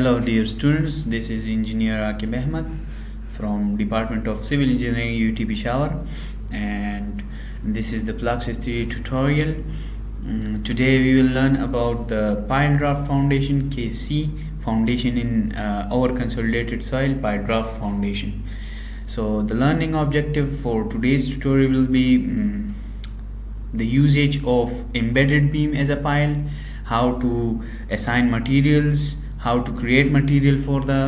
Hello dear students, this is Engineer Akib Ahmed from Department of Civil Engineering UT Peshawar, and this is the PLAXIS 3 tutorial. Today we will learn about the pile draft foundation case C, foundation in our consolidated soil pile draft foundation. So the learning objective for today's tutorial will be the usage of embedded beam as a pile, how to assign materials, how to create material for the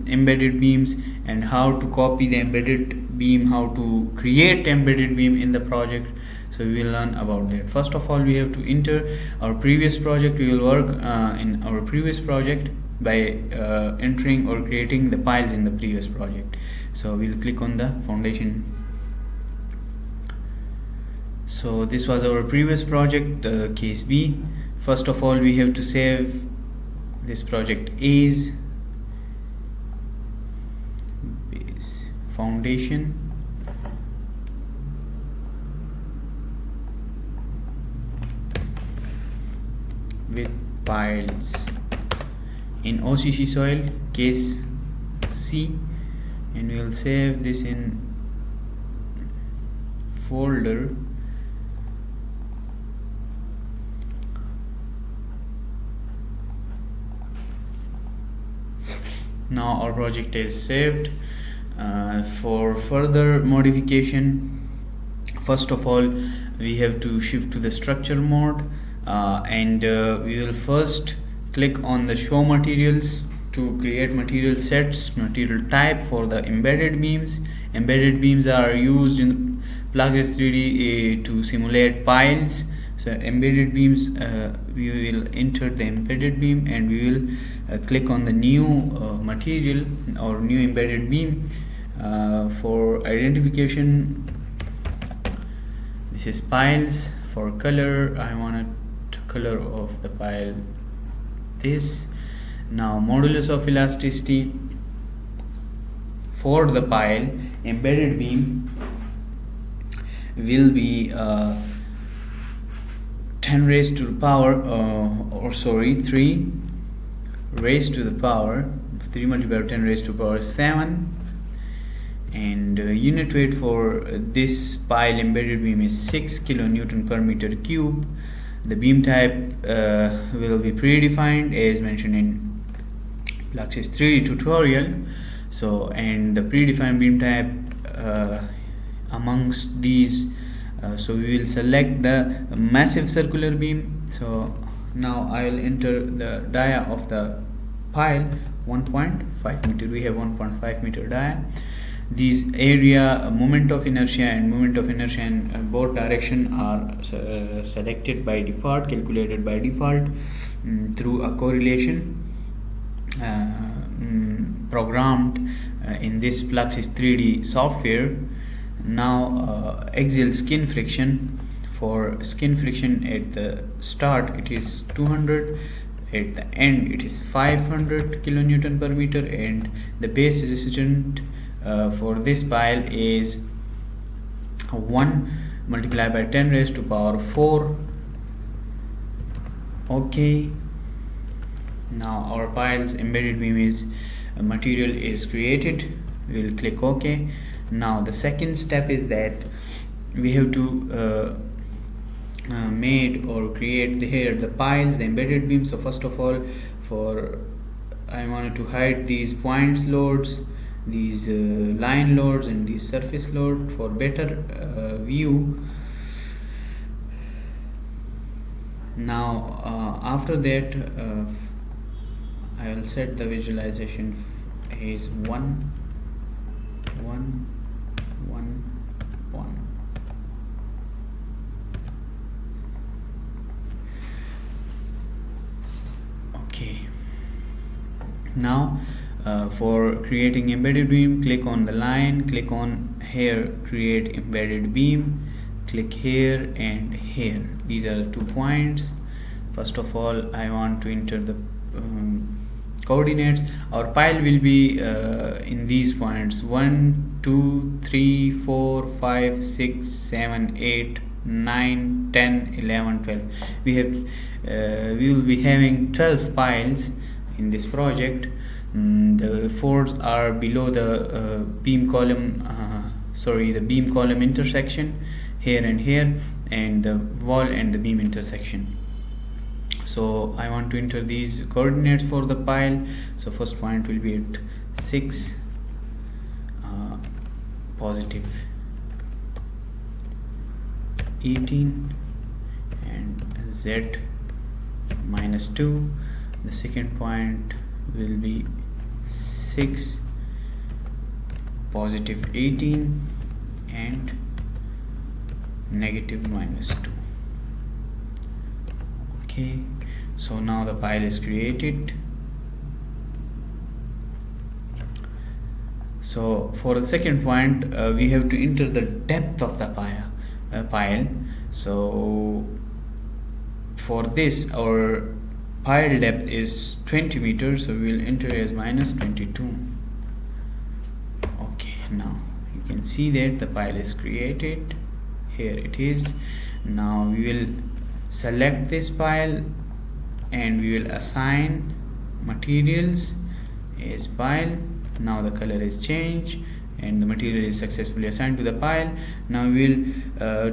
embedded beams, and how to copy the embedded beam, how to create embedded beam in the project. So we will learn about that. First of all, we have to enter our previous project. We will work in our previous project by entering or creating the piles in the previous project. So we'll click on the foundation. So this was our previous project, case B. First of all, we have to save this project is base foundation with piles in OCC soil case C, and we will save this in folder Now our project is saved. For further modification, first of all we have to shift to the structure mode, and we will first click on the show materials to create material sets, material type for the embedded beams. Embedded beams are used in PLAXIS 3D to simulate piles. So embedded beams, we will enter the embedded beam and we will click on the new material or new embedded beam. For identification, this is piles. For color, I want to color of the pile this. Now modulus of elasticity for the pile embedded beam will be 10 raised to the power 3 raised to the power 3 multiplied by 10 raised to the power 7, and unit weight for this pile embedded beam is 6 kilonewton per meter cube. The beam type will be predefined as mentioned in PLAXIS 3D tutorial. So, and the predefined beam type amongst these, so we will select the massive circular beam. So now I will enter the dia of the pile 1.5 meter. We have 1.5 meter dia. These area moment of inertia and moment of inertia in both direction are selected by default, calculated by default through a correlation programmed in this PLAXIS 3D software. Now axial skin friction, for skin friction at the start it is 200, at the end it is 500 kilonewton per meter, and the base resistance for this pile is 1 multiplied by 10 raised to power 4. Okay, now our pile's embedded beam is material is created. We will click OK. Now the second step is that we have to made or create here the piles, the embedded beam. So first of all, for I wanted to hide these points loads, these line loads and these surface load for better view. Now after that I will set the visualization is 1 1 1 1. Okay, now for creating embedded beam, click on the line, click on here create embedded beam, click here and here. These are the 2 points. First of all, I want to enter the coordinates. Our pile will be in these points 1 2 3 4 5 6 7 8 9 10 11 12. We will be having 12 piles in this project. The force are below the beam column the beam column intersection here and here, and the wall and the beam intersection. So I want to enter these coordinates for the pile. So first point will be at 6 positive 18 and z minus 2. The second point will be 6 positive 18 and negative minus 2. Okay, so now the pile is created. So for the second point, we have to enter the depth of the pile. So for this, our pile depth is 20 meters, so we will enter as minus 22. Okay, now you can see that the pile is created. Here it is. Now we will select this pile and we will assign materials as pile. Now the color is changed and the material is successfully assigned to the pile. Now we will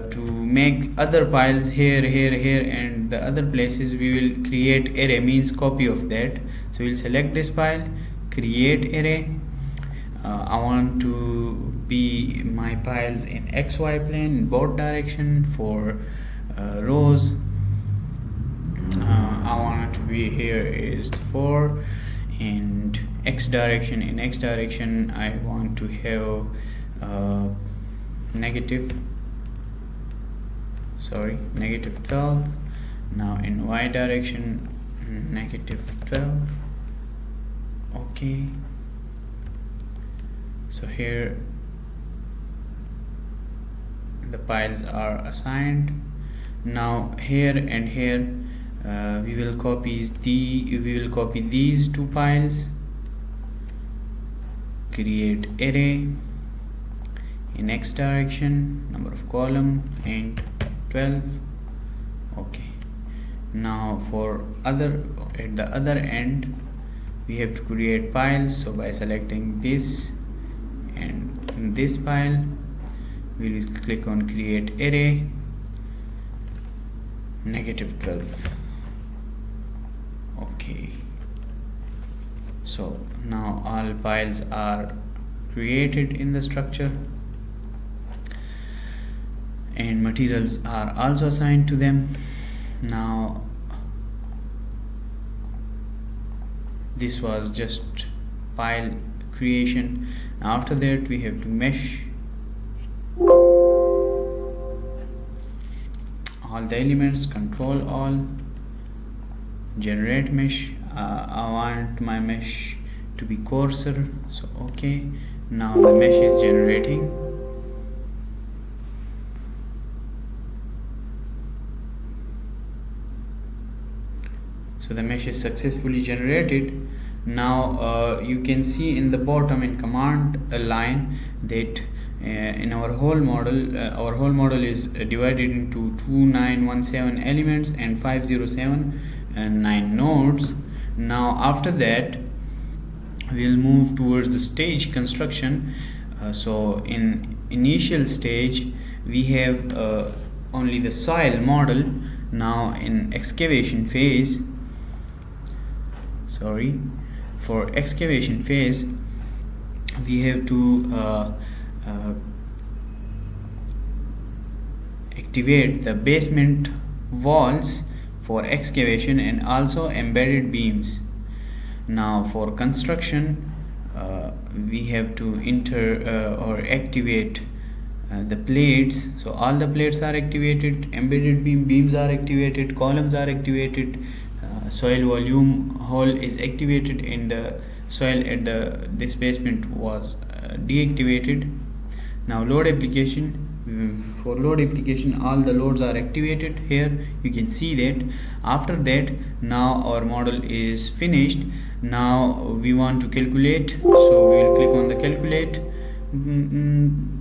to make other piles here, and the other places we will create array, means copy of that. So we'll select this pile, create array. I want to be my piles in XY plane in both direction. For rows, I want it to be here is 4, and X direction, in X direction I want to have negative 12. Now in Y direction negative 12. Okay, so here the piles are assigned. Now here and here we will copy these two piles, create array in X direction, number of column and 12. Okay, now for at the other end we have to create piles. So by selecting this and this pile, we will click on create array negative 12. Okay, so now all piles are created in the structure and materials are also assigned to them. Now this was just pile creation. After that we have to mesh all the elements, control all, generate mesh. I want my mesh to be coarser, so okay, now the mesh is generating. So the mesh is successfully generated. Now you can see in the bottom in command line that in our whole model is divided into 2917 elements and 507 and 9 nodes. Now after that we'll move towards the stage construction. So in initial stage we have only the soil model. Now in excavation phase, for excavation phase we have to activate the basement walls for excavation and also embedded beams. Now for construction we have to enter or activate the plates. So all the plates are activated, embedded beams are activated, columns are activated, soil volume hole is activated, and the soil at this basement was deactivated. Now load application, for load application all the loads are activated. Here you can see that. After that, now our model is finished. Now we want to calculate, so we will click on the calculate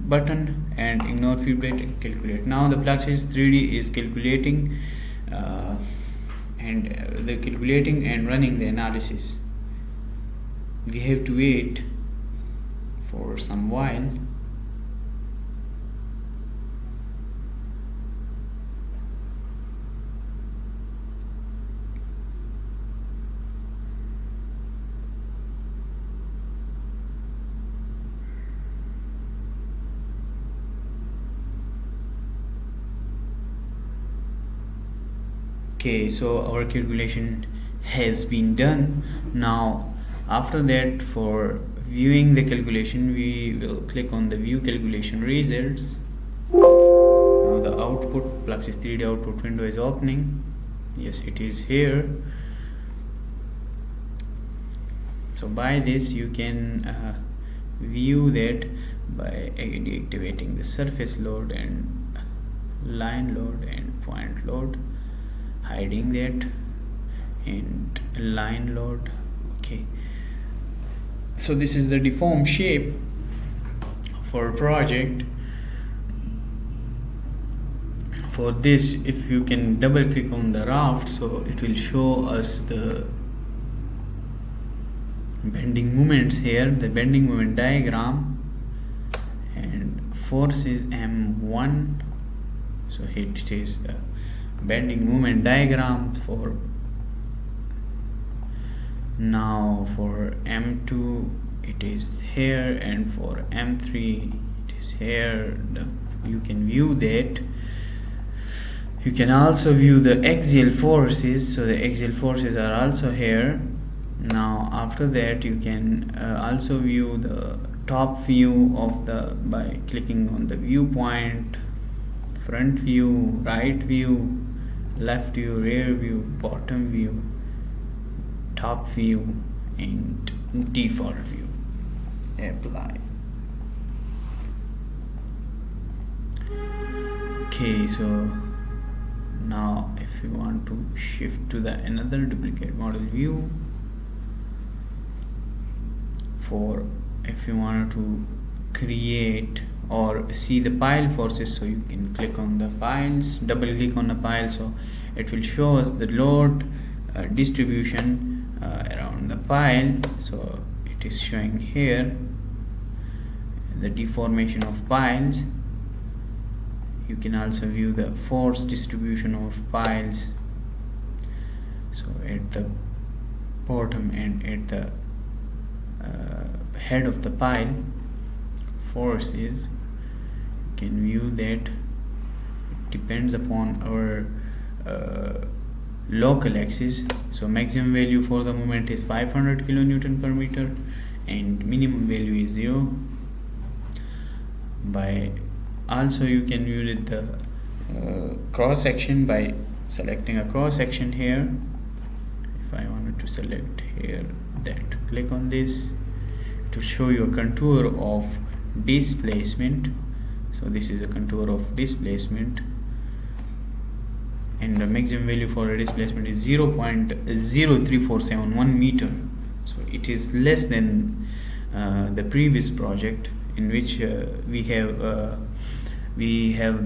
button and ignore feedback and calculate. Now the PLAXIS 3D is calculating and running the analysis. we have to wait for some while. Okay, so our calculation has been done. Now after that, for viewing the calculation, we will click on the view calculation results. Now the output, PLAXIS 3D output window is opening. Yes, it is here. So by this you can view that by deactivating the surface load and line load and point load, hiding that, and line load. Okay, so this is the deformed shape for project. For this, if you can double click on the raft, so it will show us the bending moments here, the bending moment diagram, and force is M1. So it is the bending moment diagram. For now, for M2 it is here, and for M3 it is here. You can view that. You can also view the axial forces, so the axial forces are also here. Now after that, you can also view the top view of the by clicking on the viewpoint, front view, right view, left view, rear view, bottom view, top view, and default view. Apply. Okay, so now if you want to shift to the another duplicate model view, for if you want to create or see the pile forces, so you can click on the piles, double click on the pile, so it will show us the load distribution around the pile. So it is showing here the deformation of piles. You can also view the force distribution of piles, so at the bottom and at the head of the pile forces. You can view that. It depends upon our local axis. So maximum value for the moment is 500 kilonewton per meter and minimum value is 0. By also you can view it the cross section by selecting a cross section here. If I wanted to select here that, click on this to show you a contour of displacement. So this is a contour of displacement, and the maximum value for a displacement is 0.03471 meter. So it is less than the previous project, in which we have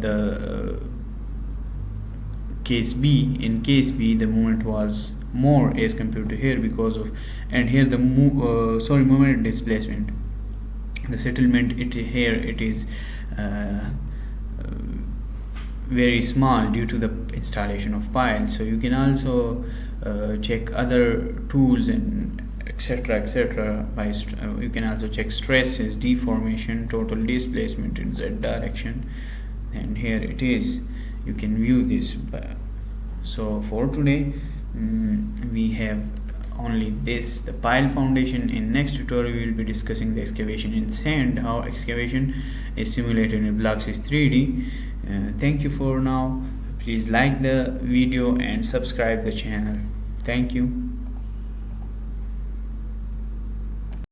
the case B. In case B, the moment was more as compared to here because of, and here the moment displacement, the settlement, here it is very small due to the installation of piles. So you can also check other tools and etc. by you can also check stresses, deformation, total displacement in Z direction, and here it is. You can view this. So for today we have only this, the pile foundation. In next tutorial we will be discussing the excavation in sand, how excavation is simulated in PLAXIS 3D. Thank you for now. Please like the video and subscribe the channel. Thank you.